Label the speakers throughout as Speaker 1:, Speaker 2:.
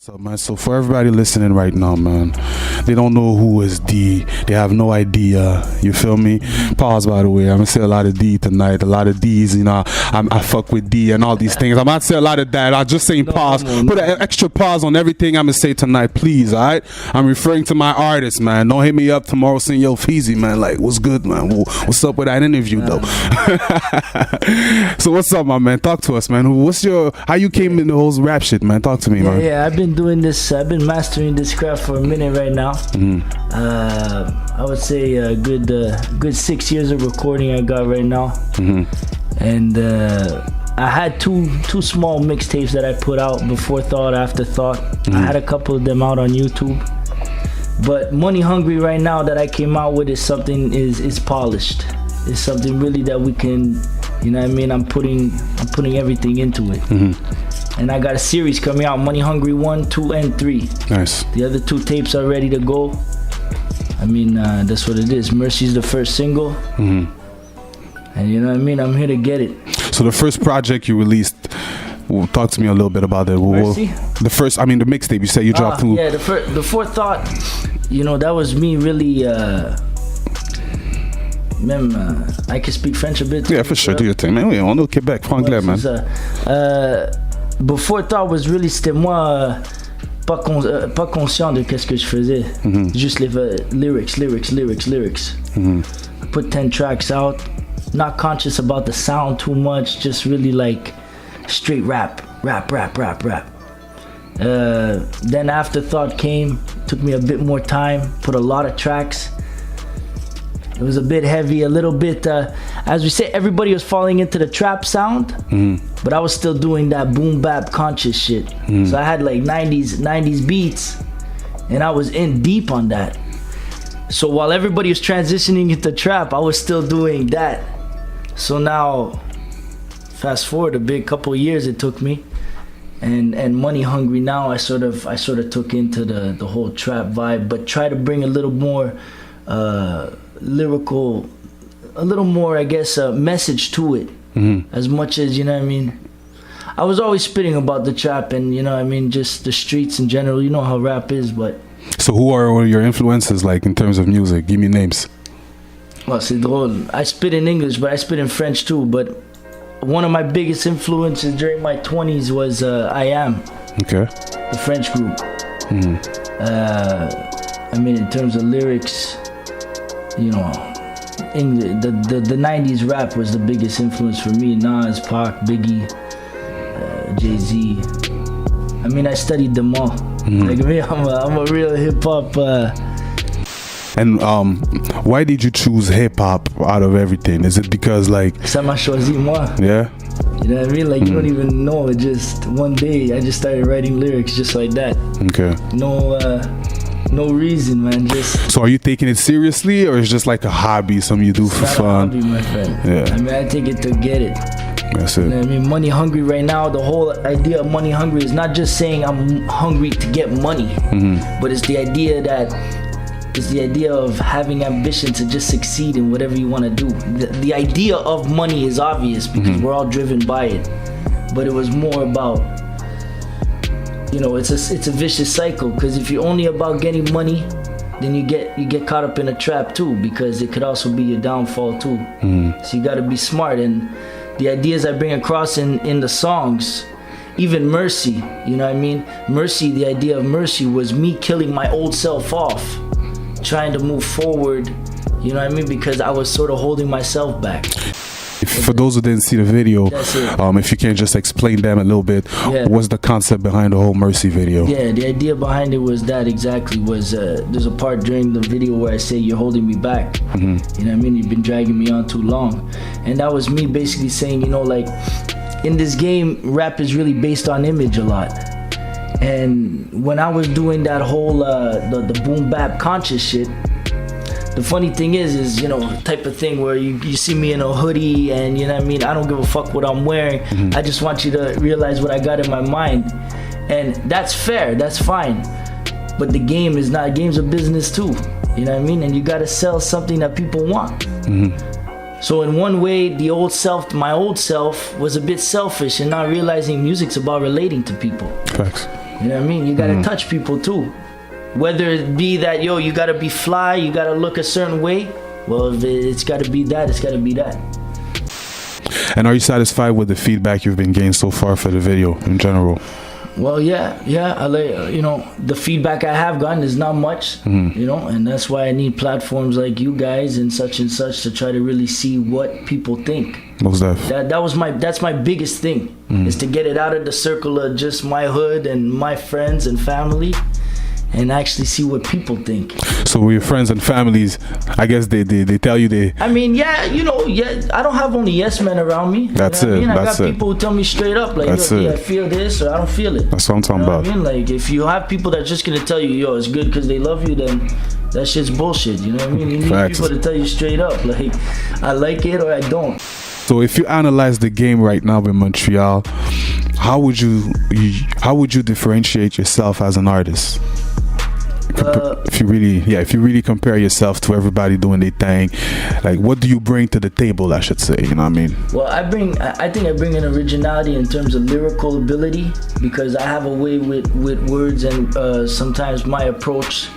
Speaker 1: So, man, so for everybody listening right now, man, they don't know who is D. They have no idea. You feel me? Pause, by the way. I'm gonna say a lot of D tonight. A lot of D's. You know, I fuck with D and all these things. I'm not saying a lot of that. I'm just saying pause. Put an extra pause on everything I'm gonna say tonight, please. All right? I'm referring to my artists, man. Don't hit me up tomorrow saying, yo, Feezy, man. Like, what's good, man? What's up with that interview, though? So what's up, my man? Talk to us, man. How you came in the whole rap shit, man? Talk to me, man.
Speaker 2: Yeah, I've been mastering this craft for a minute right now. I would say a good 6 years of recording I got right now. And I had two small mixtapes that I put out, Before Thought, After Thought. I had a couple of them out on YouTube. But Money Hungry right now that I came out with is something is polished. It's something really that we can, you know what I mean? I'm putting everything into it. And I got a series coming out, Money Hungry 1, 2, and 3. Nice. The other 2 tapes are ready to go. I mean, that's what it is. Mercy's the first single. And you know what I mean? I'm here to get it.
Speaker 1: So the first project you released, talk to me a little bit about it.
Speaker 2: Mercy?
Speaker 1: The mixtape, you said you dropped 2.
Speaker 2: Yeah, the Fourth Thought, you know, that was me really... I can speak French a bit.
Speaker 1: Yeah, for sure. Do your thing, man. Oui, on est au Québec, franglais, man.
Speaker 2: Before Thought was really, c'était moi pas conscient de qu'est-ce que je faisais. Juste les lyrics. I put 10 tracks out, not conscious about the sound too much, just really like straight rap. Then After Thought came, took me a bit more time, put a lot of tracks. It was a bit heavy, a little bit, as we say, everybody was falling into the trap sound, but I was still doing that boom bap conscious shit. So I had like 90s beats, and I was in deep on that. So while everybody was transitioning into trap, I was still doing that. So now, fast forward a big couple of years it took me, and Money Hungry now I sort of took into the whole trap vibe, but try to bring a little more lyrical, a little more, I guess, message to it. As much as, you know what I mean, I was always spitting about the trap and, you know what I mean, just the streets in general. You know how rap is, but...
Speaker 1: So who are your influences, like, in terms of music? Give me names.
Speaker 2: Well, c'est drôle. I spit in English, but I spit in French too. But one of my biggest influences during my 20s was I Am. Okay. The French group. I mean, in terms of lyrics, you know, the 90s rap was the biggest influence for me. Nas, Pac, Biggie, Jay-Z. I mean, I studied them all. Like me, I'm a real hip-hop.
Speaker 1: And why did you choose hip-hop out of everything? Is it because, like...
Speaker 2: Ça m'a choisi moi.
Speaker 1: Yeah?
Speaker 2: You know what I mean? Like, you don't even know. It just, one day, I just started writing lyrics just like that. Okay. No reason, man. Just. So are you taking it seriously, or is it just like a hobby, something you do for fun? It's not a hobby, my friend.
Speaker 1: Yeah.
Speaker 2: I mean, I take it to get it.
Speaker 1: That's it.
Speaker 2: You know what I mean? Money Hungry right now, the whole idea of Money Hungry is not just saying I'm hungry to get money, but it's the idea of having ambition to just succeed in whatever you want to do. The idea of money is obvious because we're all driven by it, but it was more about, you know, it's a vicious cycle, because if you're only about getting money, then you get caught up in a trap too, because it could also be your downfall too. So you got to be smart. And the ideas I bring across in the songs, even Mercy, you know what I mean? Mercy, the idea of Mercy was me killing my old self off, trying to move forward, you know what I mean? Because I was sort of holding myself back.
Speaker 1: For those who didn't see the video, if you can just explain them a little bit, what's the concept behind the whole Mercy video? Yeah,
Speaker 2: the idea behind it was that exactly was, there's a part during the video where I say, you're holding me back. You know what I mean? You've been dragging me on too long. And that was me basically saying, you know, like, in this game, rap is really based on image a lot. And when I was doing that whole, the boom bap conscious shit, the funny thing is, you know, type of thing where you see me in a hoodie and, you know what I mean, I don't give a fuck what I'm wearing. I just want you to realize what I got in my mind. And that's fair, that's fine. But the game is not, game's a business too. You know what I mean? And you gotta sell something that people want. So in one way, my old self was a bit selfish and not realizing music's about relating to people.
Speaker 1: Facts.
Speaker 2: You know what I mean? You gotta touch people too. Whether it be that, yo, you gotta be fly, you gotta look a certain way. Well, if it's gotta be that, it's gotta be that.
Speaker 1: And are you satisfied with the feedback you've been getting so far for the video in general?
Speaker 2: Well, yeah. I like, you know, the feedback I have gotten is not much, you know, and that's why I need platforms like you guys and such to try to really see what people think.
Speaker 1: Most def.
Speaker 2: That's my biggest thing, is to get it out of the circle of just my hood and my friends and family, and actually see what people think.
Speaker 1: So with your friends and families, I guess they tell you they...
Speaker 2: I mean, yeah, you know, yeah, I don't have only yes men around me.
Speaker 1: That's
Speaker 2: you know
Speaker 1: it.
Speaker 2: I mean?
Speaker 1: That's
Speaker 2: I got
Speaker 1: it.
Speaker 2: people who tell me straight up, like,
Speaker 1: That's
Speaker 2: yo,
Speaker 1: it.
Speaker 2: yeah, I feel this or I don't feel it.
Speaker 1: That's what I'm talking
Speaker 2: You know
Speaker 1: about.
Speaker 2: what I mean? Like, if you have people that's just gonna tell you, yo, it's good because they love you, then that shit's bullshit. You know what I mean? You need
Speaker 1: Facts.
Speaker 2: people to tell you straight up, like, I like it or I don't.
Speaker 1: So if you analyze the game right now in Montreal, how would you differentiate yourself as an artist? If you really compare yourself to everybody doing their thing, like, what do you bring to the table, I should say, you know what I mean?
Speaker 2: Well, I think I bring an originality in terms of lyrical ability, because I have a way with words, and sometimes my approach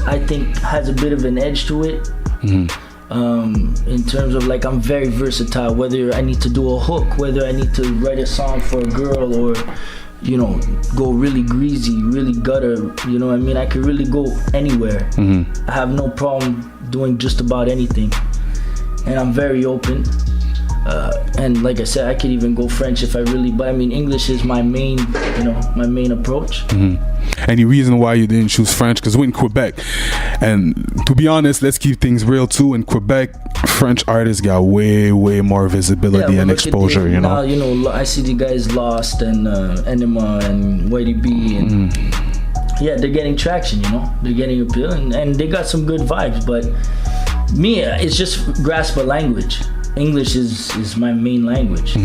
Speaker 2: I think has a bit of an edge to it. In terms of, like, I'm very versatile, whether I need to do a hook, whether I need to write a song for a girl, or, you know, go really greasy, really gutter, you know what I mean? I could really go anywhere. I have no problem doing just about anything, and I'm very open. And like I said, I could even go French if I really, but I mean, English is my main approach.
Speaker 1: Any reason why you didn't choose French? Because we're in Quebec, and to be honest, let's keep things real too. In Quebec, French artists got way more visibility and exposure. You know.
Speaker 2: Now, you know, I see the guys Lost and Enema and Whitey B, and yeah, they're getting traction. You know, they're getting appeal, and they got some good vibes. But me, it's just grasp a language. English is my main language.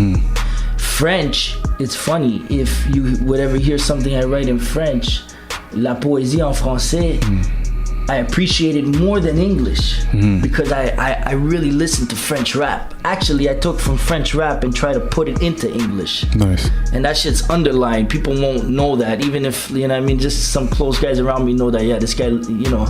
Speaker 2: French, it's funny, if you would ever hear something I write in French, la poésie en français, I appreciate it more than English, because I really listen to French rap. Actually, I took from French rap and try to put it into English.
Speaker 1: Nice.
Speaker 2: And that shit's underlined. People won't know that, even if, you know what I mean, just some close guys around me know that, yeah, this guy, you know,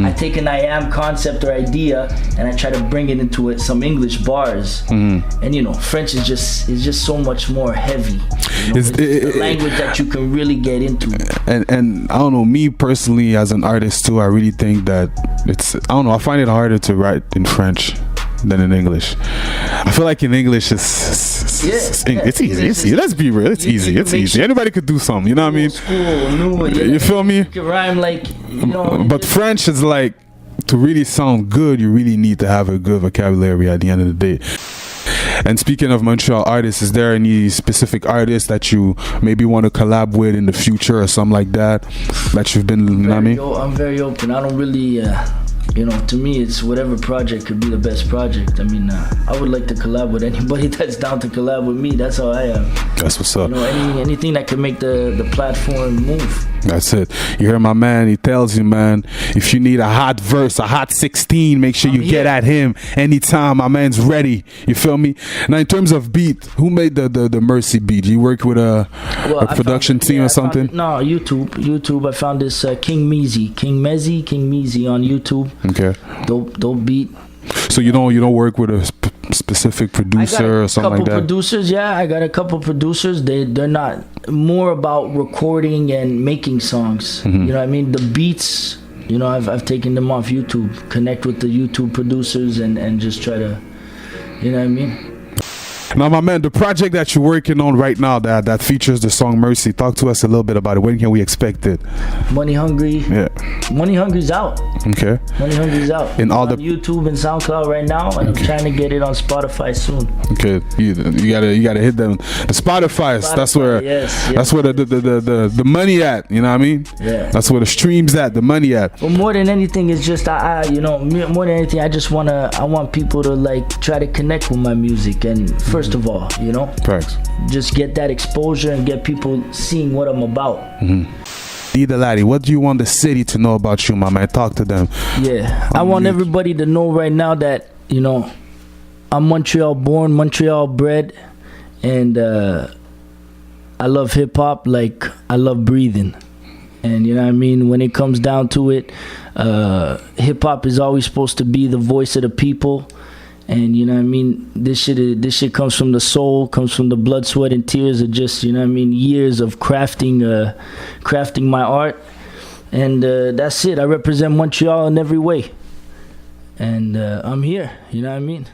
Speaker 2: I take an I am concept or idea and I try to bring it into it, some English bars. And, you know, French is just so much more heavy. You know? It's a language that you can really get into.
Speaker 1: And I don't know, me personally as an artist too, I really think that I find it harder to write in French than in English. I feel like in English it's easy. Let's be real, it's easy. Anybody could do something, you know what I mean? You feel me?
Speaker 2: You can rhyme, like, you know.
Speaker 1: But French is like, to really sound good, you really need to have a good vocabulary at the end of the day. And speaking of Montreal artists, is there any specific artists that you maybe want to collab with in the future or something like that you've been, you know what I mean?
Speaker 2: I'm very open. I don't really, you know, to me, it's whatever project could be the best project. I mean, I would like to collab with anybody that's down to collab with me. That's how I am.
Speaker 1: That's what's up.
Speaker 2: You know, anything that can make the platform move.
Speaker 1: That's it. You hear my man, he tells you, man, if you need a hot verse, a hot 16, make sure you get at him anytime. My man's ready. You feel me? Now, in terms of beat, who made the Mercy beat? You work with a production team or something?
Speaker 2: No, YouTube. I found this King Meezy on YouTube.
Speaker 1: Okay.
Speaker 2: Dope beat.
Speaker 1: So you don't work with a specific producer or something like that?
Speaker 2: I got a couple producers. They're not more about recording and making songs. You know what I mean? The beats, you know, I've taken them off YouTube. Connect with the YouTube producers and just try to, you know what I mean?
Speaker 1: Now, my man, the project that you're working on right now that features the song Mercy, talk to us a little bit about it. When can we expect it?
Speaker 2: Money Hungry.
Speaker 1: Yeah.
Speaker 2: Money Hungry's out.
Speaker 1: Okay.
Speaker 2: Money Hungry's out.
Speaker 1: In all
Speaker 2: on YouTube and SoundCloud right now, and I'm trying to get it on Spotify soon.
Speaker 1: Okay. You gotta hit them. The Spotify. That's where that's where the money at. You know what I mean?
Speaker 2: Yeah.
Speaker 1: That's where the streams at, the money at.
Speaker 2: But more than anything, it's just more than anything, I want people to, like, try to connect with my music, and first of all, you know,
Speaker 1: Facts.
Speaker 2: just get that exposure and get people seeing what I'm about.
Speaker 1: Dalati, what do you want the city to know about you, my man? Talk to them.
Speaker 2: Yeah, I want everybody to know right now that, you know, I'm Montreal born, Montreal bred, and I love hip hop like I love breathing. And you know what I mean, when it comes down to it, hip hop is always supposed to be the voice of the people. And you know what I mean, this shit comes from the soul, comes from the blood, sweat, and tears of just, you know what I mean, years of crafting my art. And that's it. I represent Montreal in every way. And I'm here, you know what I mean?